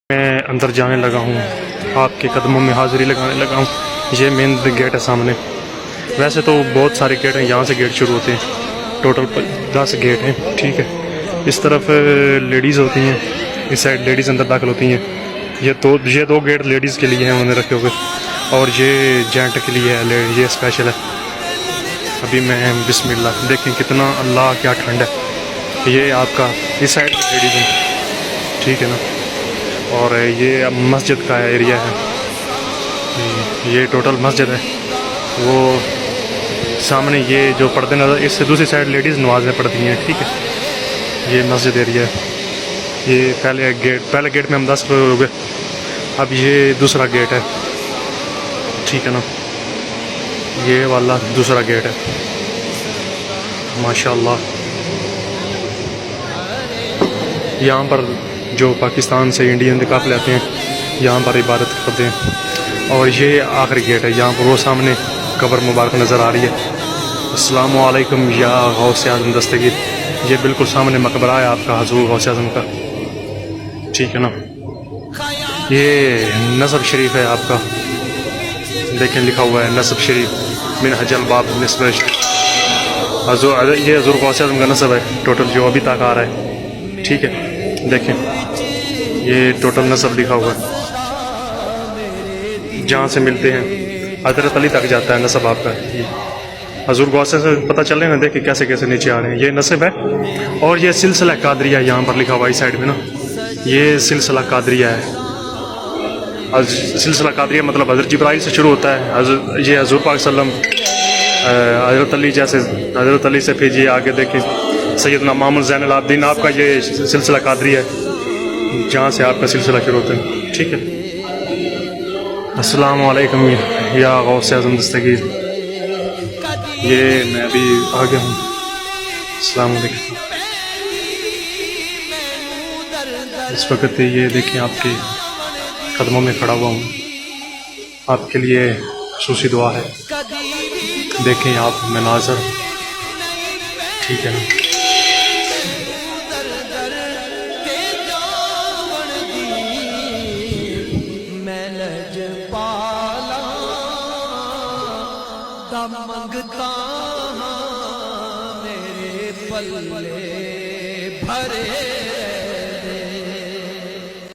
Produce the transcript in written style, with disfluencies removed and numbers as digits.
میں اندر جانے لگا ہوں، آپ کے قدموں میں حاضری لگانے لگا ہوں۔ یہ مین گیٹ ہے سامنے۔ ویسے تو بہت سارے گیٹ ہیں، یہاں سے گیٹ شروع ہوتے ہیں، ٹوٹل 10 گیٹ ہیں، ٹھیک ہے۔ اس طرف لیڈیز ہوتی ہیں، اس سائڈ لیڈیز اندر داخل ہوتی ہیں۔ یہ دو گیٹ لیڈیز کے لیے ہیں انہوں نے رکھے ہوئے، اور یہ جینٹ کے لیے ہے، یہ اسپیشل ہے۔ ابھی میں بسم اللہ، دیکھیں کتنا، اللہ کیا ٹھنڈ ہے۔ یہ آپ کا اس سائڈ لیڈیز ہیں، ٹھیک ہے نا۔ اور یہ مسجد کا ایریا ہے، یہ ٹوٹل مسجد ہے۔ وہ سامنے یہ جو پردے نظر، اس سے دوسری سائڈ لیڈیز نمازیں پڑھتی ہیں، ٹھیک ہے۔ یہ مسجد ایریا ہے۔ یہ پہلے گیٹ میں ہم 10 ہو گئے، اب یہ دوسرا گیٹ ہے، ٹھیک ہے نا۔ یہ والا دوسرا گیٹ ہے، ماشاءاللہ۔ یہاں پر جو پاکستان سے انڈین قافلے آتے ہیں، یہاں پر عبادت کرتے ہیں۔ اور یہ آخری گیٹ ہے، یہاں پر وہ سامنے قبر مبارک نظر آ رہی ہے۔ السلام علیکم یا غوث اعظم دستگیر، یہ بالکل سامنے مقبرہ ہے آپ کا حضور غوث اعظم کا، ٹھیک ہے نا۔ یہ نصب شریف ہے آپ کا، دیکھیں لکھا ہوا ہے نصب شریف من حج الباب نصب حضور، یہ حضور غوث اعظم کا نصب ہے ٹوٹل جو ابھی تک آ رہا ہے، ٹھیک ہے۔ دیکھیں یہ ٹوٹل نصب لکھا ہوا ہے، جہاں سے ملتے ہیں حضرت علی تک جاتا ہے نصب آپ کا۔ حضور غوث سے پتہ چلے نا، دیکھیں کیسے کیسے نیچے آ رہے ہیں، یہ نصب ہے۔ اور یہ سلسلہ قادریہ یہاں پر لکھا ہوا ہے اس سائڈ میں نا، یہ سلسلہ قادریہ ہے۔ سلسلہ قادریہ مطلب حضرت جبرائیل سے شروع ہوتا ہے، یہ حضور پاک صلی اللہ علیہ وسلم، حضرت علی جیسے، حضرت علی سے پھر یہ آگے دیکھیں سیدنا محمد زین العابدین، آپ کا یہ سلسلہ قادریہ ہے، جہاں سے آپ کا سلسلہ شروع ہوتا ہے، ٹھیک ہے۔ السلام علیکم یا غوث اعظم دستگیر، یہ میں ابھی آگے ہوں۔ السلام علیکم۔ اس وقت یہ دیکھیں آپ کے قدموں میں کھڑا ہوا ہوں، آپ کے لیے خصوصی دعا ہے، دیکھیں آپ مناظر، ٹھیک ہے نا۔ منگتا میرے پلے بھرے